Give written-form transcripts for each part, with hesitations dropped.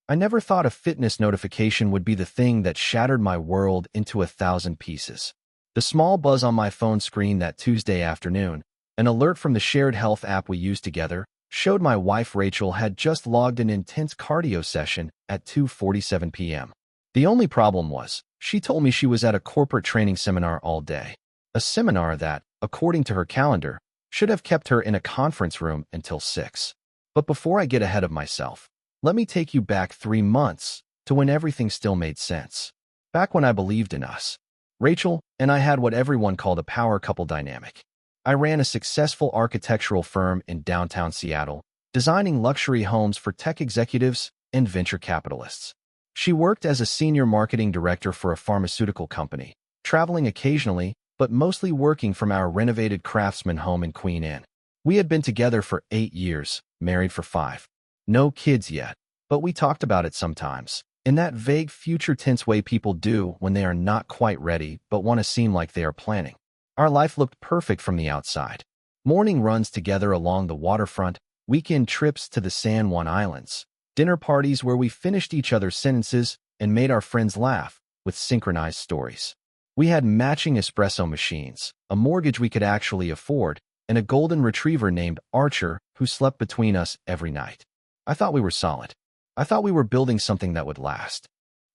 I never thought a fitness notification would be the thing that shattered my world into 1,000 pieces. The small buzz on my phone screen that Tuesday afternoon, an alert from the shared health app we use together, showed my wife Rachel had just logged an intense cardio session at 2:47 p.m. The only problem was, she told me she was at a corporate training seminar all day. A seminar that, according to her calendar, should have kept her in a conference room until 6. But before I get ahead of myself, let me take you back 3 months to when everything still made sense. Back when I believed in us. Rachel and I had what everyone called a power couple dynamic. I ran a successful architectural firm in downtown Seattle, designing luxury homes for tech executives and venture capitalists. She worked as a senior marketing director for a pharmaceutical company, traveling occasionally, but mostly working from our renovated Craftsman home in Queen Anne. We had been together for 8 years, married for 5. No kids yet, but we talked about it sometimes, in that vague future tense way people do when they are not quite ready but want to seem like they are planning. Our life looked perfect from the outside. Morning runs together along the waterfront, weekend trips to the San Juan Islands, dinner parties where we finished each other's sentences and made our friends laugh with synchronized stories. We had matching espresso machines, a mortgage we could actually afford, and a golden retriever named Archer who slept between us every night. I thought we were solid. I thought we were building something that would last.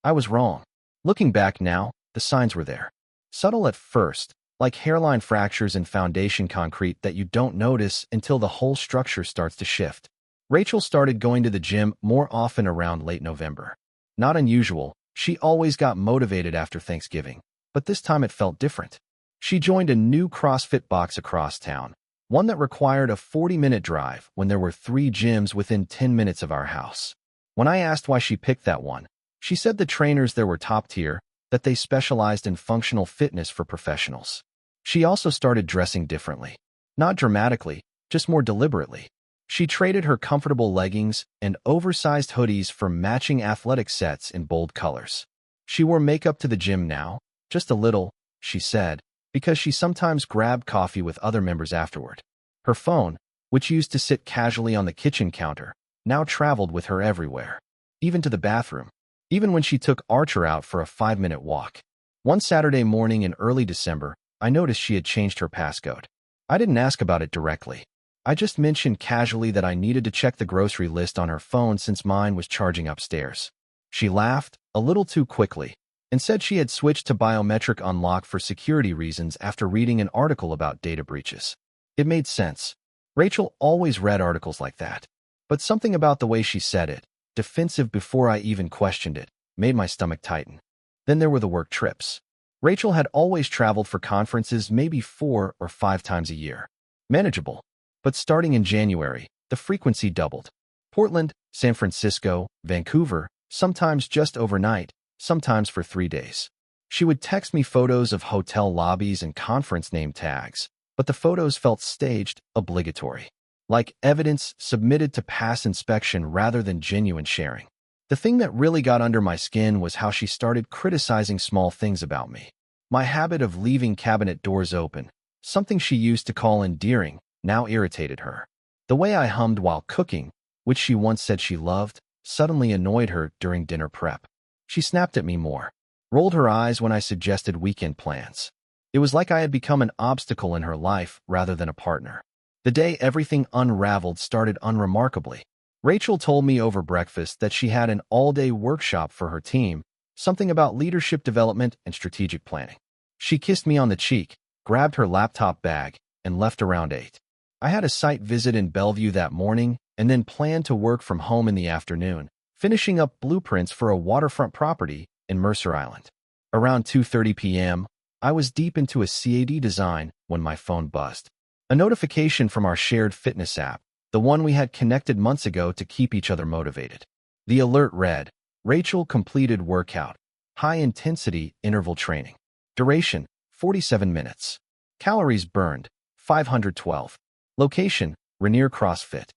I was wrong. Looking back now, the signs were there. Subtle at first, like hairline fractures in foundation concrete that you don't notice until the whole structure starts to shift. Rachel started going to the gym more often around late November. Not unusual, she always got motivated after Thanksgiving, but this time it felt different. She joined a new CrossFit box across town, one that required a 40-minute drive when there were 3 gyms within 10 minutes of our house. When I asked why she picked that one, she said the trainers there were top tier, that they specialized in functional fitness for professionals. She also started dressing differently. Not dramatically, just more deliberately. She traded her comfortable leggings and oversized hoodies for matching athletic sets in bold colors. She wore makeup to the gym now, just a little, she said, because she sometimes grabbed coffee with other members afterward. Her phone, which used to sit casually on the kitchen counter, now traveled with her everywhere, even to the bathroom, even when she took Archer out for a 5-minute walk. One Saturday morning in early December, I noticed she had changed her passcode. I didn't ask about it directly. I just mentioned casually that I needed to check the grocery list on her phone since mine was charging upstairs. She laughed, a little too quickly, and said she had switched to biometric unlock for security reasons after reading an article about data breaches. It made sense. Rachel always read articles like that. But something about the way she said it, defensive before I even questioned it, made my stomach tighten. Then there were the work trips. Rachel had always traveled for conferences maybe 4 or 5 times a year. Manageable. But starting in January, the frequency doubled. Portland, San Francisco, Vancouver, sometimes just overnight, sometimes for 3 days. She would text me photos of hotel lobbies and conference name tags, but the photos felt staged, obligatory. Like evidence submitted to pass inspection rather than genuine sharing. The thing that really got under my skin was how she started criticizing small things about me. My habit of leaving cabinet doors open, something she used to call endearing, now irritated her. The way I hummed while cooking, which she once said she loved, suddenly annoyed her during dinner prep. She snapped at me more, rolled her eyes when I suggested weekend plans. It was like I had become an obstacle in her life rather than a partner. The day everything unraveled started unremarkably. Rachel told me over breakfast that she had an all-day workshop for her team, something about leadership development and strategic planning. She kissed me on the cheek, grabbed her laptop bag, and left around 8. I had a site visit in Bellevue that morning and then planned to work from home in the afternoon, finishing up blueprints for a waterfront property in Mercer Island. Around 2:30 p.m., I was deep into a CAD design when my phone buzzed. A notification from our shared fitness app, the one we had connected months ago to keep each other motivated. The alert read, Rachel completed workout, high-intensity interval training. Duration, 47 minutes. Calories burned, 512. Location, Rainier CrossFit.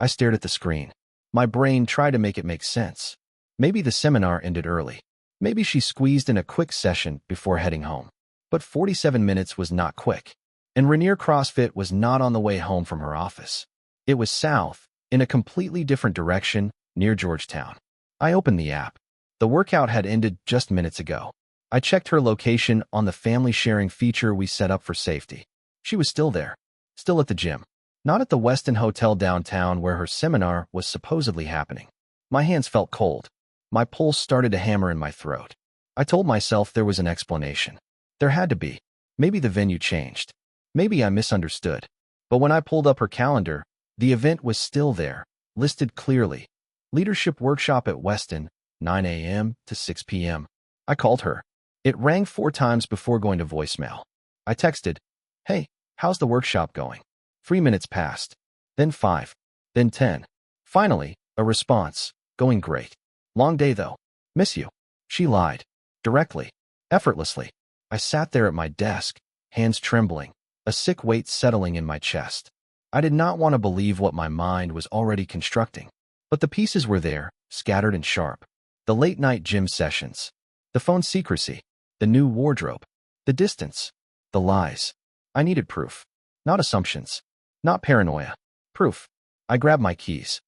I stared at the screen. My brain tried to make it make sense. Maybe the seminar ended early. Maybe she squeezed in a quick session before heading home. But 47 minutes was not quick. And Rainier CrossFit was not on the way home from her office. It was south, in a completely different direction, near Georgetown. I opened the app. The workout had ended just minutes ago. I checked her location on the family sharing feature we set up for safety. She was still there, still at the gym, not at the Westin Hotel downtown where her seminar was supposedly happening. My hands felt cold. My pulse started to hammer in my throat. I told myself there was an explanation. There had to be. Maybe the venue changed. Maybe I misunderstood. But when I pulled up her calendar, the event was still there, listed clearly. Leadership workshop at Westin, 9 a.m. to 6 p.m. I called her. It rang 4 times before going to voicemail. I texted, "Hey, how's the workshop going?" 3 minutes passed. Then 5. Then 10. Finally, a response. "Going great. Long day though. Miss you." She lied. Directly. Effortlessly. I sat there at my desk, hands trembling, a sick weight settling in my chest. I did not want to believe what my mind was already constructing. But the pieces were there, scattered and sharp. The late-night gym sessions. The phone secrecy. The new wardrobe. The distance. The lies. I needed proof. Not assumptions. Not paranoia. Proof. I grabbed my keys.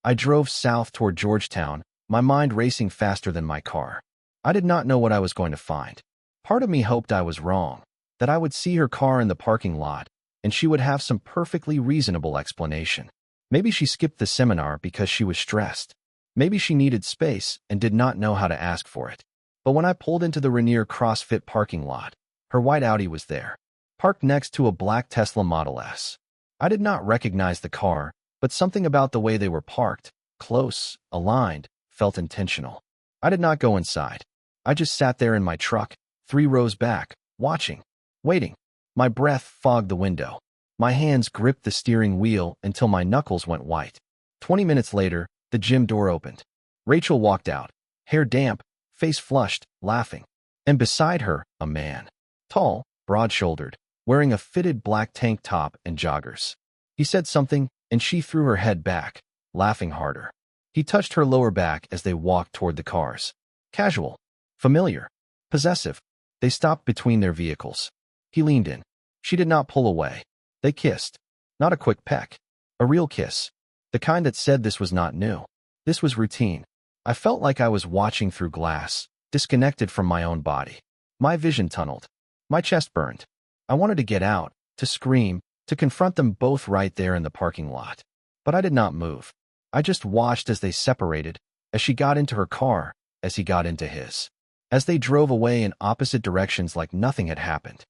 I drove south toward Georgetown, my mind racing faster than my car. I did not know what I was going to find. Part of me hoped I was wrong, that I would see her car in the parking lot, and she would have some perfectly reasonable explanation. Maybe she skipped the seminar because she was stressed. Maybe she needed space and did not know how to ask for it. But when I pulled into the Rainier CrossFit parking lot, her white Audi was there, parked next to a black Tesla Model S. I did not recognize the car, but something about the way they were parked, close, aligned, felt intentional. I did not go inside. I just sat there in my truck, 3 rows back, watching, waiting. My breath fogged the window. My hands gripped the steering wheel until my knuckles went white. 20 minutes later, the gym door opened. Rachel walked out, hair damp, face flushed, laughing. And beside her, a man. Tall, broad-shouldered, wearing a fitted black tank top and joggers. He said something, and she threw her head back, laughing harder. He touched her lower back as they walked toward the cars. Casual. Familiar. Possessive. They stopped between their vehicles. He leaned in. She did not pull away. They kissed. Not a quick peck. A real kiss. The kind that said this was not new. This was routine. I felt like I was watching through glass, disconnected from my own body. My vision tunneled. My chest burned. I wanted to get out, to scream, to confront them both right there in the parking lot. But I did not move. I just watched as they separated, as she got into her car, as he got into his. As they drove away in opposite directions like nothing had happened.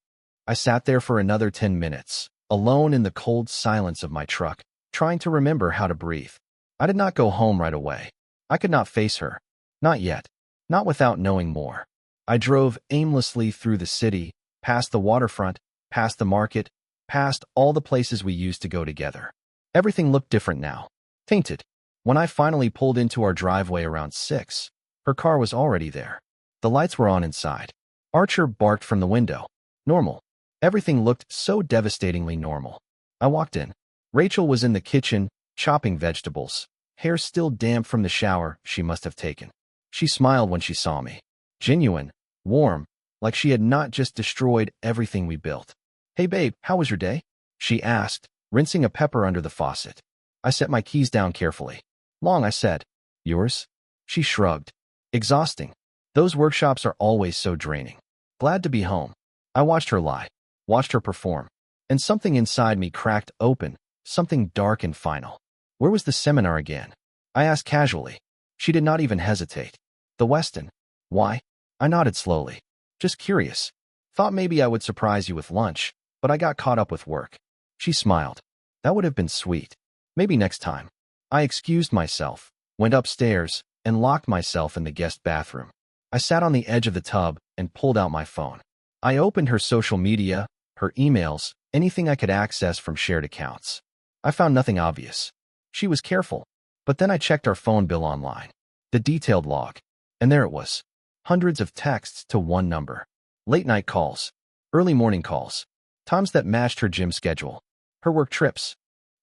I sat there for another 10 minutes, alone in the cold silence of my truck, trying to remember how to breathe. I did not go home right away. I could not face her. Not yet. Not without knowing more. I drove aimlessly through the city, past the waterfront, past the market, past all the places we used to go together. Everything looked different now. Tainted. When I finally pulled into our driveway around 6, her car was already there. The lights were on inside. Archer barked from the window. Normal. Everything looked so devastatingly normal. I walked in. Rachel was in the kitchen, chopping vegetables, hair still damp from the shower she must have taken. She smiled when she saw me. Genuine, warm, like she had not just destroyed everything we built. "Hey babe, how was your day?" she asked, rinsing a pepper under the faucet. I set my keys down carefully. "Long," I said. "Yours?" She shrugged. "Exhausting. Those workshops are always so draining. Glad to be home." I watched her lie, watched her perform, and something inside me cracked open, something dark and final. "Where was the seminar again?" I asked casually. She did not even hesitate. "The Westin." "Why?" I nodded slowly. "Just curious. Thought maybe I would surprise you with lunch, but I got caught up with work." She smiled. "That would have been sweet. Maybe next time." I excused myself, went upstairs, and locked myself in the guest bathroom. I sat on the edge of the tub and pulled out my phone. I opened her social media, her emails, anything I could access from shared accounts. I found nothing obvious. She was careful. But then I checked our phone bill online, the detailed log, and there it was. Hundreds of texts to one number. Late-night calls, early morning calls, times that matched her gym schedule, her work trips.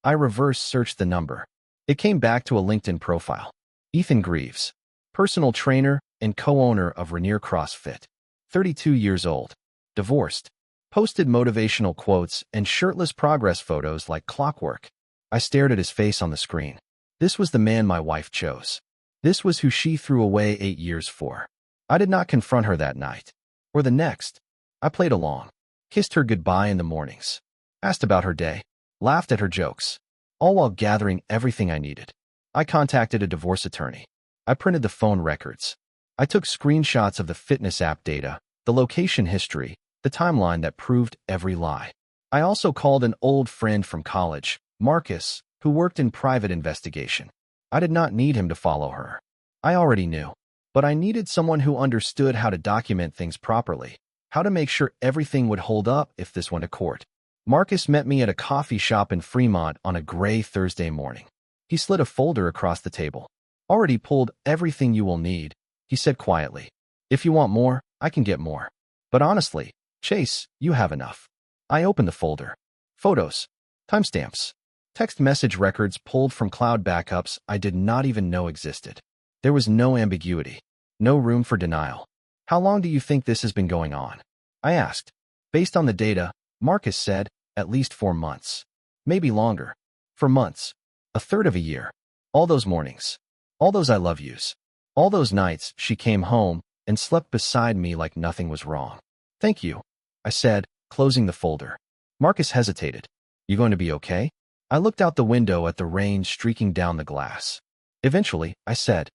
I reverse searched the number. It came back to a LinkedIn profile. Ethan Greaves, personal trainer and co-owner of Rainier CrossFit, 32 years old, divorced, posted motivational quotes and shirtless progress photos like clockwork. I stared at his face on the screen. This was the man my wife chose. This was who she threw away 8 years for. I did not confront her that night. Or the next. I played along. Kissed her goodbye in the mornings. Asked about her day. Laughed at her jokes. All while gathering everything I needed. I contacted a divorce attorney. I printed the phone records. I took screenshots of the fitness app data, the location history, the timeline that proved every lie. I also called an old friend from college, Marcus, who worked in private investigation. I did not need him to follow her. I already knew. But I needed someone who understood how to document things properly, how to make sure everything would hold up if this went to court. Marcus met me at a coffee shop in Fremont on a gray Thursday morning. He slid a folder across the table. Already pulled everything you will need, he said quietly. If you want more, I can get more. But honestly, Chase, you have enough. I opened the folder. Photos. Timestamps. Text message records pulled from cloud backups I did not even know existed. There was no ambiguity. No room for denial. How long do you think this has been going on? I asked. Based on the data, Marcus said, at least 4 months. Maybe longer. For months. A third of a year. All those mornings. All those I love yous. All those nights she came home and slept beside me like nothing was wrong. Thank you, I said, closing the folder. Marcus hesitated. You going to be okay? I looked out the window at the rain streaking down the glass. Eventually, I said,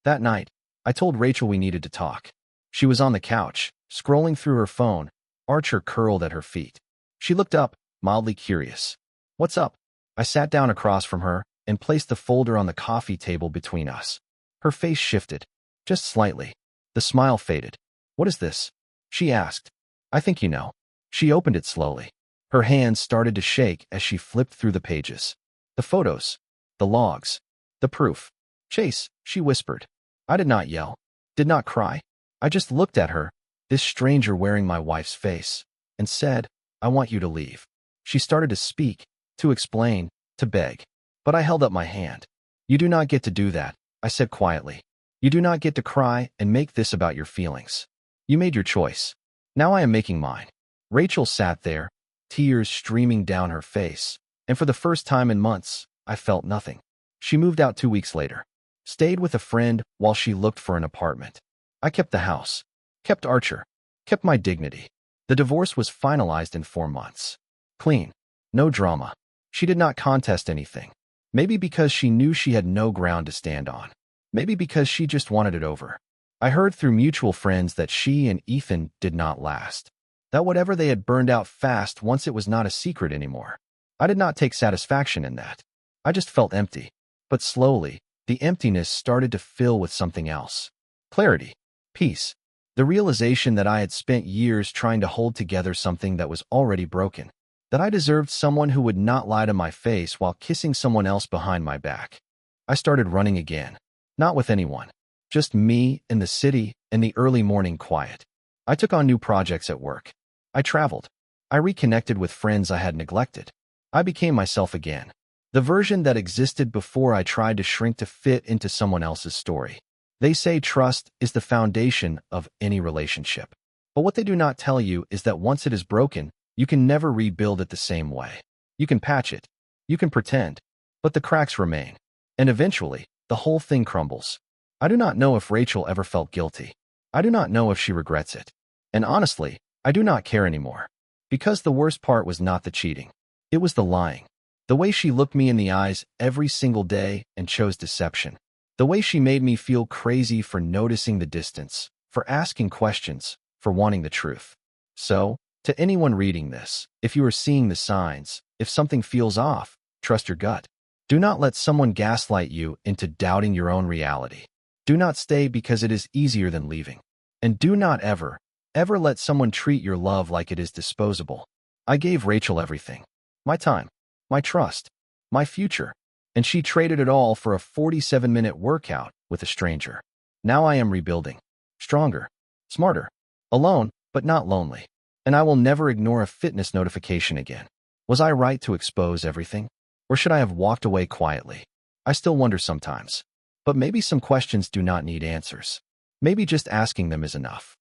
that night, I told Rachel we needed to talk. She was on the couch, scrolling through her phone, Archer curled at her feet. She looked up, mildly curious. What's up? I sat down across from her and placed the folder on the coffee table between us. Her face shifted, just slightly. The smile faded. What is this? She asked. I think you know. She opened it slowly. Her hands started to shake as she flipped through the pages. The photos. The logs. The proof. Chase, she whispered. I did not yell. Did not cry. I just looked at her, this stranger wearing my wife's face, and said, I want you to leave. She started to speak, to explain, to beg. But I held up my hand. You do not get to do that, I said quietly. You do not get to cry and make this about your feelings. You made your choice. Now I am making mine. Rachel sat there, tears streaming down her face, and for the first time in months, I felt nothing. She moved out 2 weeks later. Stayed with a friend while she looked for an apartment. I kept the house. Kept Archer. Kept my dignity. The divorce was finalized in 4 months. Clean. No drama. She did not contest anything. Maybe because she knew she had no ground to stand on. Maybe because she just wanted it over. I heard through mutual friends that she and Ethan did not last. That whatever they had burned out fast once it was not a secret anymore. I did not take satisfaction in that. I just felt empty. But slowly, the emptiness started to fill with something else. Clarity. Peace. The realization that I had spent years trying to hold together something that was already broken. That I deserved someone who would not lie to my face while kissing someone else behind my back. I started running again. Not with anyone. Just me in the city and the early morning quiet. I took on new projects at work. I traveled. I reconnected with friends I had neglected. I became myself again. The version that existed before I tried to shrink to fit into someone else's story. They say trust is the foundation of any relationship. But what they do not tell you is that once it is broken, you can never rebuild it the same way. You can patch it. You can pretend. But the cracks remain. And eventually, the whole thing crumbles. I do not know if Rachel ever felt guilty. I do not know if she regrets it. And honestly, I do not care anymore. Because the worst part was not the cheating. It was the lying. The way she looked me in the eyes every single day and chose deception. The way she made me feel crazy for noticing the distance, for asking questions, for wanting the truth. So, to anyone reading this, if you are seeing the signs, if something feels off, trust your gut. Do not let someone gaslight you into doubting your own reality. Do not stay because it is easier than leaving. And do not ever let someone treat your love like it is disposable. I gave Rachel everything. My time, my trust, my future. And she traded it all for a 47-minute workout with a stranger. Now I am rebuilding. Stronger. Smarter. Alone, but not lonely. And I will never ignore a fitness notification again. Was I right to expose everything? Or should I have walked away quietly? I still wonder sometimes. But maybe some questions do not need answers. Maybe just asking them is enough.